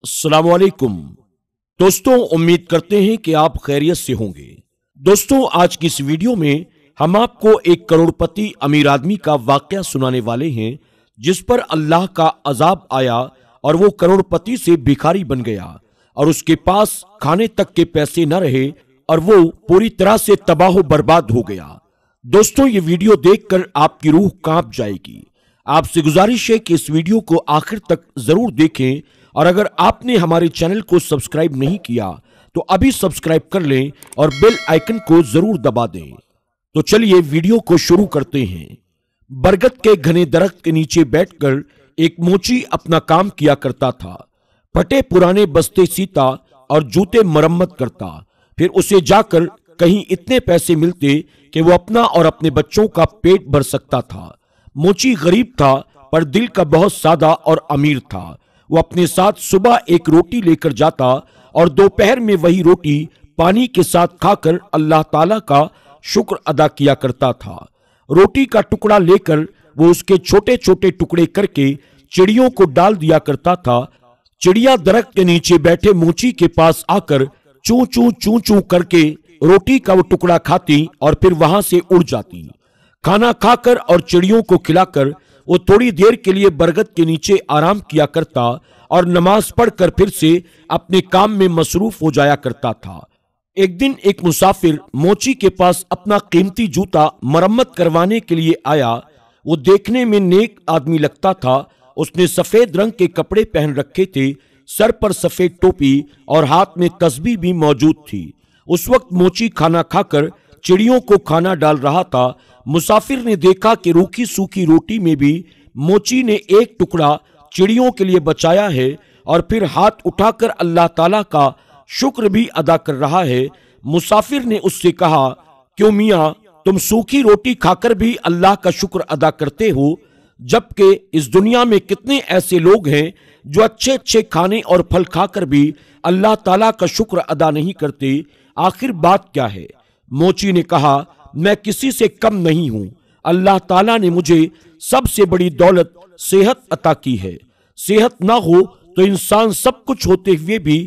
अस्सलाम वालेकुम दोस्तों, उम्मीद करते हैं कि आप खैरियत से होंगे। दोस्तों, आज की इस वीडियो में हम आपको एक करोड़पति अमीर आदमी का वाकया सुनाने वाले हैं जिस पर अल्लाह का अजाब आया और वो करोड़पति से भिखारी बन गया और उसके पास खाने तक के पैसे न रहे और वो पूरी तरह से तबाह बर्बाद हो गया। दोस्तों, ये वीडियो देखकर आपकी रूह कांप जाएगी। आपसे गुजारिश है कि इस वीडियो को आखिर तक जरूर देखें और अगर आपने हमारे चैनल को सब्सक्राइब नहीं किया तो अभी सब्सक्राइब कर लें और बेल आइकन को जरूर दबा दें। तो चलिए वीडियो को शुरू करते हैं। बरगद के घने दरख्त के नीचे बैठकर एक मोची अपना काम किया करता था। फटे पुराने बस्ते सीता और जूते मरम्मत करता, फिर उसे जाकर कहीं इतने पैसे मिलते कि वो अपना और अपने बच्चों का पेट भर सकता था। मोची गरीब था पर दिल का बहुत सादा और अमीर था। वो अपने साथ सुबह एक रोटी लेकर जाता और दोपहर में वही रोटी पानी के साथ खाकर अल्लाह ताला का शुक्र अदा किया करता था। रोटी का टुकड़ा लेकर वो उसके छोटे छोटे टुकड़े करके चिड़ियों को डाल दिया करता था। चिड़िया दरख्त के नीचे बैठे मोची के पास आकर चूं चूं चूं चूं करके रोटी का वो टुकड़ा खाती और फिर वहां से उड़ जाती। खाना खाकर और चिड़ियों को खिलाकर वो थोड़ी देर के लिए बरगद के नीचे आराम किया करता और नमाज पढ़कर फिर से अपने काम में मसरूफ हो जाया करता था। एक दिन एक मुसाफिर मोची के पास अपना कीमती जूता मरम्मत करवाने के लिए आया। वो देखने में नेक आदमी लगता था। उसने सफेद रंग के कपड़े पहन रखे थे, सर पर सफेद टोपी और हाथ में तस्बीह भी मौजूद थी। उस वक्त मोची खाना खाकर चिड़ियों को खाना डाल रहा था। मुसाफिर ने देखा कि रूखी सूखी रोटी में भी मोची ने एक टुकड़ा चिड़ियों के लिए बचाया है और फिर हाथ उठाकर अल्लाह ताला का शुक्र भी अदा कर रहा है। मुसाफिर ने उससे कहा, क्यों मियाँ, तुम सूखी रोटी खाकर भी अल्लाह का शुक्र अदा करते हो, जबकि इस दुनिया में कितने ऐसे लोग हैं जो अच्छे अच्छे खाने और फल खाकर भी अल्लाह ताला का शुक्र अदा नहीं करते। आखिर बात क्या है? मोची ने कहा, मैं किसी से कम नहीं हूं। अल्लाह ताला ने मुझे सबसे बड़ी दौलत सेहत अता की है। सेहत ना हो तो इंसान सब कुछ होते हुए भी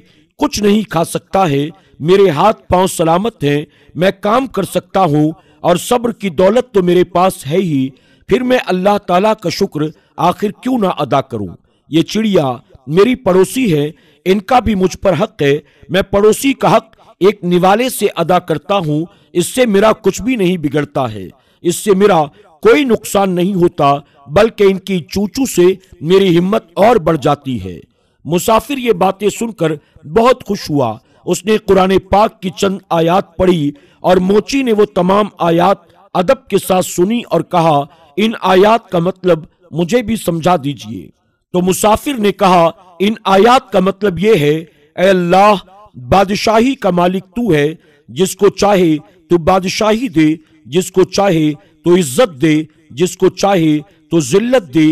कुछ नहीं खा सकता है। मेरे हाथ पांव सलामत हैं, मैं काम कर सकता हूं और सब्र की दौलत तो मेरे पास है ही। फिर मैं अल्लाह ताला का शुक्र आखिर क्यों ना अदा करूं? ये चिड़िया मेरी पड़ोसी है, इनका भी मुझ पर हक है। मैं पड़ोसी का हक एक निवाले से अदा करता हूं। इससे मेरा कुछ भी नहीं बिगड़ता है, इससे मेरा कोई नुकसान नहीं होता, बल्कि इनकी चूचू से मेरी हिम्मत और बढ़ जाती है। मुसाफिर ये बातें सुनकर बहुत खुश हुआ। उसने कुरान पाक की चंद आयात पढ़ी और मोची ने वो तमाम आयात अदब के साथ सुनी और कहा, इन आयात का मतलब मुझे भी समझा दीजिए। तो मुसाफिर ने कहा, इन आयात का मतलब ये है, ऐ अल्लाह, बादशाही का मालिक तू है, जिसको चाहे तो बादशाही दे, जिसको चाहे तो इज्जत दे, जिसको चाहे तो जिल्लत दे।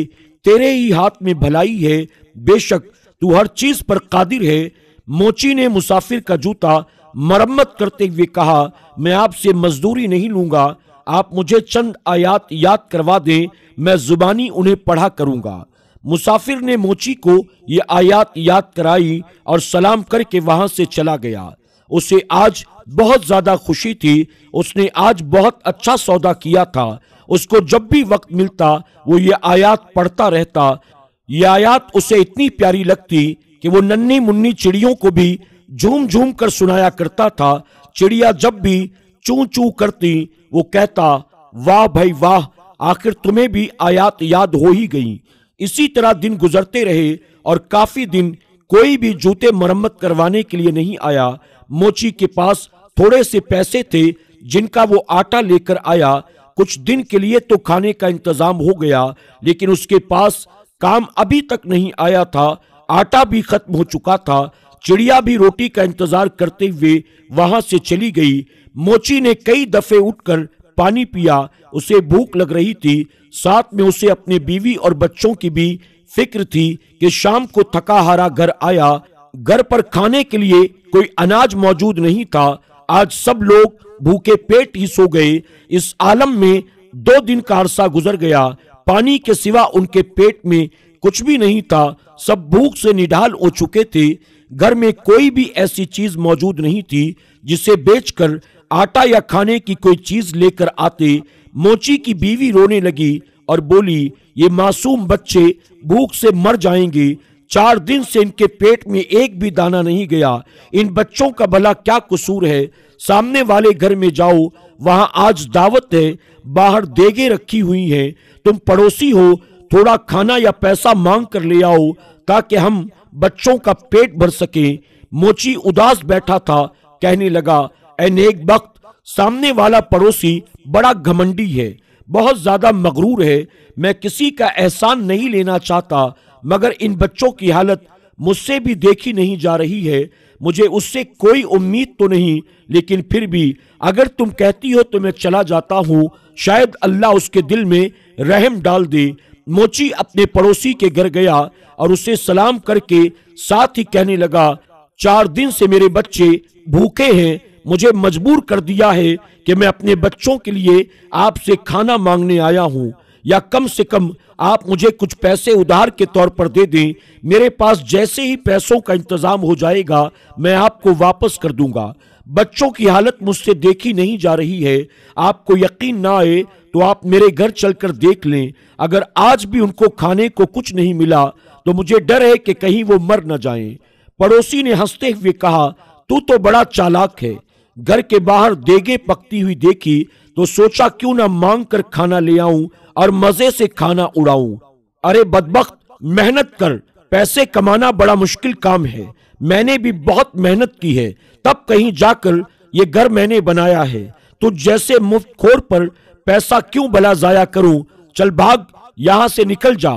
तेरे ही हाथ में भलाई है, बेशक तू हर चीज पर कादिर है। मोची ने मुसाफिर का जूता मरम्मत करते हुए कहा, मैं आपसे मजदूरी नहीं लूंगा, आप मुझे चंद आयात याद करवा दें, मैं जुबानी उन्हें पढ़ा करूंगा। मुसाफिर ने मोची को ये आयात याद कराई और सलाम करके वहां से चला गया। उसे आज बहुत ज्यादा खुशी थी। उसने आज बहुत अच्छा सौदा किया था। उसको जब भी वक्त मिलता वो ये आयात पढ़ता रहता। ये आयात उसे इतनी प्यारी लगती कि वो नन्ही मुन्नी चिड़ियों को भी झूम झूम कर सुनाया करता था। चिड़िया जब भी चूं चूं करती वो कहता, वाह भाई वाह, आखिर तुम्हें भी आयात याद हो ही गई। इसी तरह दिन गुजरते रहे और काफी दिन कोई भी जूते मरम्मत करवाने के लिए नहीं आया। मोची के पास थोड़े से पैसे थे जिनका वो आटा लेकर आया। कुछ दिन के लिए तो खाने का इंतजाम हो गया, लेकिन उसके पास काम अभी तक नहीं आया था। आटा भी खत्म हो चुका था। चिड़िया भी रोटी का इंतजार करते हुए वहां से चली गई। मोची ने कई दफे उठकर पानी पिया, उसे भूख लग रही थी। साथ में उसे अपने बीवी और बच्चों की भी फिक्र थी कि शाम को थका हारा घर आया। घर पर खाने के लिए कोई अनाज मौजूद नहीं था। आज सब लोग भूखे पेट ही सो गए। इस आलम में 2 दिन का अरसा गुजर गया। पानी के सिवा उनके पेट में कुछ भी नहीं था। सब भूख से निढाल हो चुके थे। घर में कोई भी ऐसी चीज मौजूद नहीं थी जिसे बेचकर आटा या खाने की कोई चीज लेकर आते। मोची की बीवी रोने लगी और बोली, ये मासूम बच्चे भूख से मर जाएंगे। 4 दिन से इनके पेट में एक भी दाना नहीं गया। इन बच्चों का भला क्या कसूर है? सामने वाले घर में जाओ, वहां आज दावत है, बाहर देगे रखी हुई हैं। तुम पड़ोसी हो, थोड़ा खाना या पैसा मांग कर ले आओ ताकि हम बच्चों का पेट भर सके। मोची उदास बैठा था, कहने लगा, ऐ नेक बख्त, सामने वाला पड़ोसी बड़ा घमंडी है, बहुत ज्यादा मगरूर है। मैं किसी का एहसान नहीं लेना चाहता, मगर इन बच्चों की हालत मुझसे भी देखी नहीं जा रही है। मुझे उससे कोई उम्मीद तो नहीं, लेकिन फिर भी अगर तुम कहती हो तो मैं चला जाता हूँ, शायद अल्लाह उसके दिल में रहम डाल दे। मोची अपने पड़ोसी के घर गया और उसे सलाम करके साथ ही कहने लगा, 4 दिन से मेरे बच्चे भूखे हैं। मुझे मजबूर कर दिया है कि मैं अपने बच्चों के लिए आपसे खाना मांगने आया हूँ, या कम से कम आप मुझे कुछ पैसे उधार के तौर पर दे दें। मेरे पास जैसे ही पैसों का इंतजाम हो जाएगा मैं आपको वापस कर दूंगा। बच्चों की हालत मुझसे देखी नहीं जा रही है। आपको यकीन ना आए तो आप मेरे घर चलकर देख लें। अगर आज भी उनको खाने को कुछ नहीं मिला तो मुझे डर है कि कहीं वो मर न जाएं। पड़ोसी ने हंसते हुए कहा, तू तो बड़ा चालाक है। घर के बाहर देगे पकती हुई देखी तो सोचा क्यों ना मांग कर खाना ले आऊं और मजे से खाना उड़ाऊं। अरे बदबख्त, मेहनत कर, पैसे कमाना बड़ा मुश्किल काम है। मैंने भी बहुत मेहनत की है, तब कहीं जाकर ये घर मैंने बनाया है। तुझ जैसे मुफ्तखोर पर पैसा क्यों भला जाया करूं? चल भाग, यहां से निकल जा।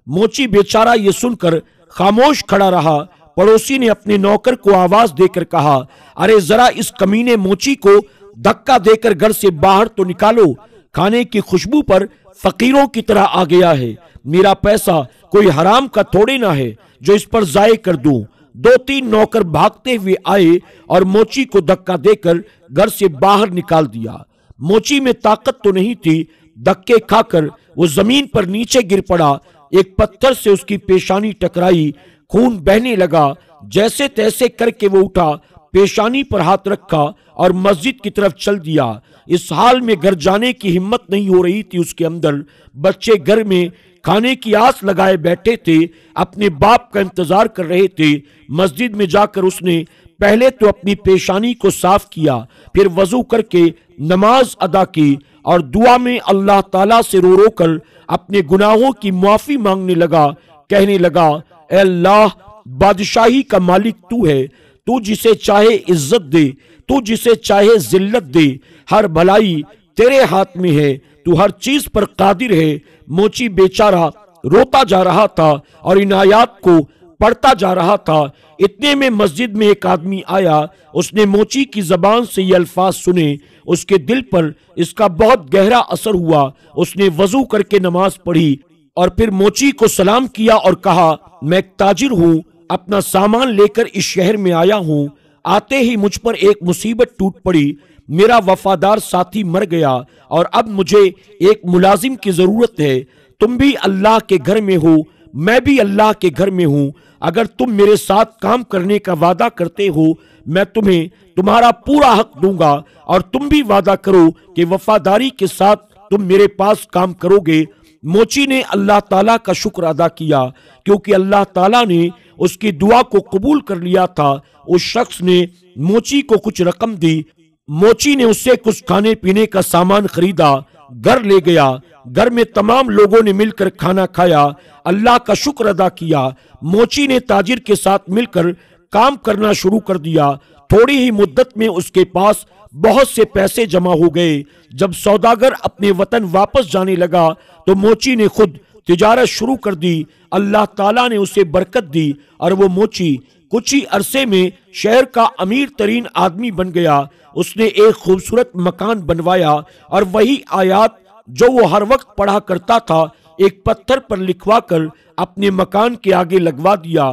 मोची बेचारा ये सुनकर खामोश खड़ा रहा। पड़ोसी ने अपने नौकर को आवाज देकर कहा, अरे जरा इस कमीने मोची को धक्का देकर घर से बाहर तो निकालो। खाने की खुशबू पर फकीरों की तरह आ गया है। मेरा पैसा कोई हराम का थोड़े ना है जो इस पर जाये कर दूं। 2-3 नौकर भागते हुए आए और मोची को धक्का देकर घर से बाहर निकाल दिया। मोची में ताकत तो नहीं थी, धक्के खाकर वो जमीन पर नीचे गिर पड़ा। एक पत्थर से उसकी पेशानी टकराई, खून बहने लगा। जैसे तैसे करके वो उठा, पेशानी पर हाथ रखा और मस्जिद की तरफ चल दिया। इस हाल में घर जाने की हिम्मत नहीं हो रही थी उसके अंदर। बच्चे घर में खाने की आस लगाए बैठे थे, अपने बाप का इंतजार कर रहे थे। मस्जिद में जाकर उसने पहले तो अपनी पेशानी को साफ किया, फिर वजू करके नमाज अदा की और दुआ में अल्लाह ताला से रो रो कर अपने गुनाहों की माफी मांगने लगा। कहने लगा, ऐ अल्लाह, बादशाही का मालिक तू है। तू जिसे चाहे इज्जत दे, तू जिसे चाहे जिल्लत दे। हर भलाई तेरे हाथ में है, तू हर चीज पर कादिर है। मोची बेचारा रोता जा रहा था और इन आयात को पढ़ता जा रहा था। इतने में मस्जिद में एक आदमी आया। उसने मोची की जबान से ये अल्फाज सुने, उसके दिल पर इसका बहुत गहरा असर हुआ। उसने वजू करके नमाज पढ़ी और फिर मोची को सलाम किया और कहा, मैं एक ताजिर हूँ, अपना सामान लेकर इस शहर में आया हूँ। आते ही मुझ पर एक मुसीबत टूट पड़ी। मेरा वफादार साथी मर गया और अब मुझे एक मुलाजिम की जरूरत है। तुम भी अल्लाह के घर में हो, मैं भी अल्लाह के घर में हूँ। अगर तुम मेरे साथ काम करने का वादा करते हो, मैं तुम्हें तुम्हारा पूरा हक दूंगा और तुम भी वादा करो कि वफादारी के साथ तुम मेरे पास काम करोगे। मोची ने अल्लाह ताला का शुक्र अदा किया, क्योंकि अल्लाह ताला ने उसकी दुआ को कबूल कर लिया था। उस शख्स ने मोची को कुछ रकम दी। मोची ने उससे कुछ खाने पीने का सामान खरीदा, घर ले गया। घर में तमाम लोगों ने मिलकर खाना खाया, अल्लाह का शुक्र अदा किया। मोची ने ताजिर के साथ मिलकर काम करना शुरू कर दिया। थोड़ी ही मुद्दत में उसके पास बहुत से पैसे जमा हो गए। जब सौदागर अपने वतन वापस जाने लगा तो मोची ने खुद तिजारत शुरू कर दी। अल्लाह ताला ने उसे बरकत दी और वो मोची कुछ ही अरसे में शहर का अमीर तरीन आदमी बन गया। उसने एक खूबसूरत मकान बनवाया और वही आयात जो वो हर वक्त पढ़ा करता था एक पत्थर पर लिखवा कर अपने मकान के आगे लगवा दिया।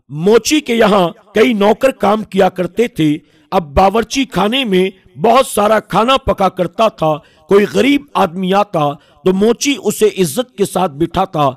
मोची के यहाँ कई नौकर काम किया करते थे। अब बावर्ची खाने में बहुत सारा खाना पका करता था। कोई गरीब आदमी आता तो मोची उसे इज्जत के साथ बिठाता,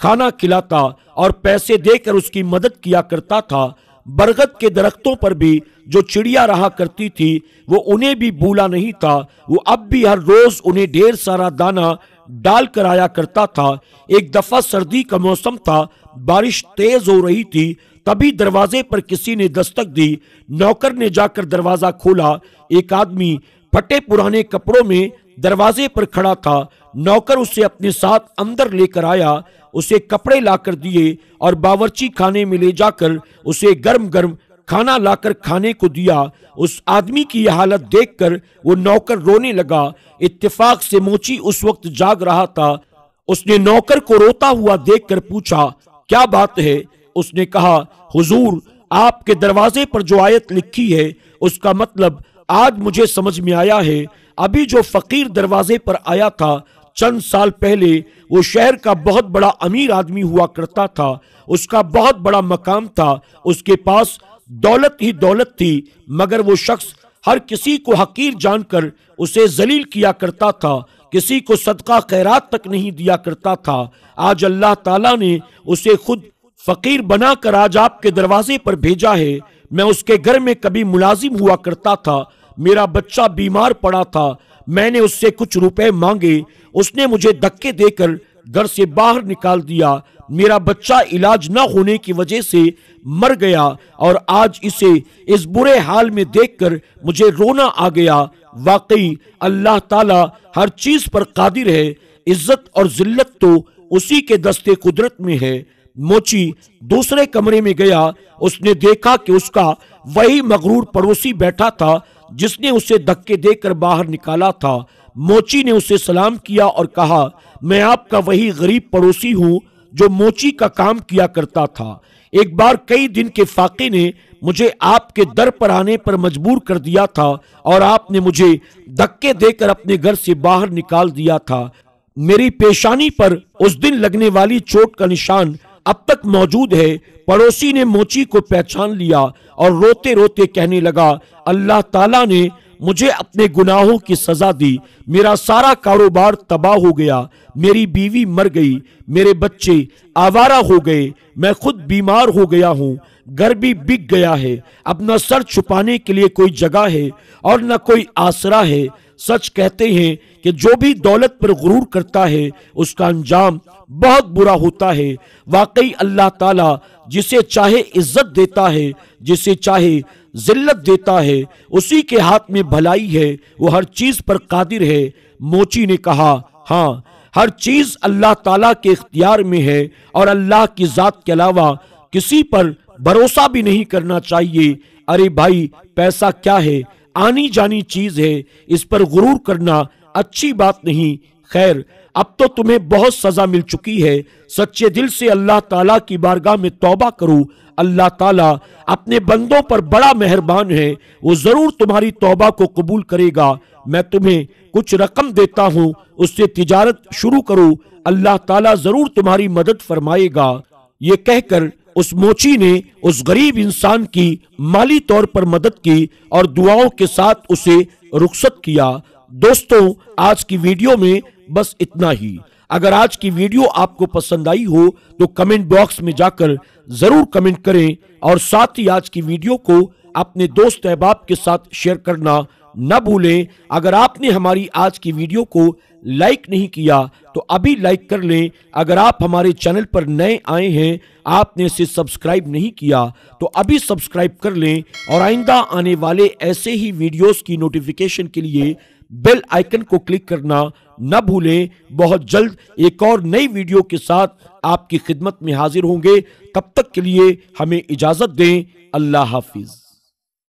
کھانا کھلاتا اور پیسے دے کر اس کی مدد کیا کرتا تھا۔ برگد کے درختوں پر بھی جو چڑیا رہا کرتی تھی وہ انہیں بھی بھولا نہیں تھا۔ وہ اب بھی ہر روز انہیں ڈھیر سارا دانا ڈال کر آیا کرتا تھا۔ ایک دفعہ سردی کا موسم تھا، بارش تیز ہو رہی تھی، تبھی دروازے پر کسی نے دستک دی۔ نوکر نے جا کر دروازہ کھولا۔ ایک آدمی پھٹے پرانے کپڑوں میں دروازے پر کھڑا تھا۔ نوکر اسے اپنے ساتھ اندر لے کر آیا، اسے کپڑے لا کر دیے اور باورچی خانے میں لے جا کر اسے گرم گرم کھانا لا کر کھانے کو دیا۔ اس آدمی کی یہ حالت دیکھ کر وہ نوکر رونے لگا۔ اتفاق سے موچی اس وقت جاگ رہا تھا۔ اس نے نوکر کو روتا ہوا دیکھ کر پوچھا، کیا بات ہے؟ اس نے کہا، حضور، آپ کے دروازے پر جو آیت لکھی ہے اس کا مطلب آج مجھے سمجھ میں آیا ہے۔ ابھی جو فقیر دروازے پر آیا تھا، چند سال پہلے وہ شہر کا بہت بڑا امیر آدمی ہوا کرتا تھا۔ اس کا بہت بڑا مقام تھا، اس کے پاس دولت ہی دولت تھی، مگر وہ شخص ہر کسی کو حقیر جان کر اسے ذلیل کیا کرتا تھا، کسی کو صدقہ خیرات تک نہیں دیا کرتا تھا۔ آج اللہ تعالیٰ نے اسے خود فقیر بنا کر آج آپ کے دروازے پر بھیجا ہے۔ میں اس کے گھر میں کبھی ملازم ہوا کرتا تھا، میرا بچہ بیمار پڑا تھا، میں نے اس سے کچھ روپے مانگے، اس نے مجھے دھکے دے کر گھر سے باہر نکال دیا، میرا بچہ علاج نہ ہونے کی وجہ سے مر گیا اور آج اسے اس برے حال میں دیکھ کر مجھے رونا آ گیا۔ واقعی اللہ تعالی ہر چیز پر قادر ہے، عزت اور ذلت تو اسی کے دستے قدرت میں ہے۔ موچی دوسرے کمرے میں گیا، اس نے دیکھا کہ اس کا وہی مغرور پڑوسی بیٹھا تھا جس نے اسے دھکے دے کر باہر نکالا تھا۔ موچی نے اسے سلام کیا اور کہا، میں آپ کا وہی غریب پڑوسی ہوں جو موچی کا کام کیا کرتا تھا۔ ایک بار کئی دن کے فاقے نے مجھے آپ کے در پر آنے پر مجبور کر دیا تھا اور آپ نے مجھے دھکے دے کر اپنے گھر سے باہر نکال دیا تھا۔ میری پیشانی پر اس دن لگنے والی چوٹ کا نشان اب تک موجود ہے۔ پڑوسی نے موچی کو پہچان لیا اور روتے روتے کہنے لگا، اللہ تعالیٰ نے مجھے اپنے گناہوں کی سزا دی، میرا سارا کاروبار تباہ ہو گیا، میری بیوی مر گئی، میرے بچے آوارہ ہو گئے، میں خود بیمار ہو گیا ہوں، گھر بھی بک گیا ہے، اب نہ سر چھپانے کے لیے کوئی جگہ ہے اور نہ کوئی آسرا ہے۔ سچ کہتے ہیں کہ جو بھی دولت پر غرور کرتا ہے اس کا انجام بہت برا ہوتا ہے۔ واقعی اللہ تعالیٰ جسے چاہے عزت دیتا ہے، جسے چاہے ذلت دیتا ہے، اسی کے ہاتھ میں بھلائی ہے، وہ ہر چیز پر قادر ہے۔ موچی نے کہا، ہاں، ہر چیز اللہ تعالیٰ کے اختیار میں ہے اور اللہ کی ذات کے علاوہ کسی پر بھروسہ بھی نہیں کرنا چاہیے۔ ارے بھائی، پیسہ کیا ہے؟ آنی جانی چیز ہے، اس پر غرور کرنا اچھی بات نہیں۔ خیر، اب تو تمہیں بہت سزا مل چکی ہے، سچے دل سے اللہ تعالیٰ کی بارگاہ میں توبہ کرو۔ اللہ تعالیٰ اپنے بندوں پر بڑا مہربان ہے، وہ ضرور تمہاری توبہ کو قبول کرے گا۔ میں تمہیں کچھ رقم دیتا ہوں، اس سے تجارت شروع کرو، اللہ تعالیٰ ضرور تمہاری مدد فرمائے گا۔ یہ کہہ کر اس موچی نے اس غریب انسان کی مالی طور پر مدد کی اور دعاؤں کے ساتھ اسے رخصت کیا۔ دوستوں، آج کی ویڈیو میں بس اتنا ہی۔ اگر آج کی ویڈیو آپ کو پسند آئی ہو تو کمنٹ باکس میں جا کر ضرور کمنٹ کریں اور ساتھ ہی آج کی ویڈیو کو اپنے دوست احباب کے ساتھ شیئر کرنا نہ بھولیں۔ اگر آپ نے ہماری آج کی ویڈیو کو لائک نہیں کیا تو ابھی لائک کر لیں۔ اگر آپ ہمارے چینل پر نئے آئے ہیں، آپ نے اسے سبسکرائب نہیں کیا تو ابھی سبسکرائب کر لیں اور آئندہ آنے والے ایسے ہی ویڈیوز کی نوٹیفیکیشن کے لیے بیل آئیکن کو کلک کرنا نہ بھولیں۔ بہت جلد ایک اور نئی ویڈیو کے ساتھ آپ کی خدمت میں حاضر ہوں گے۔ تب تک کے لیے ہمیں اجازت دیں۔ اللہ حافظ۔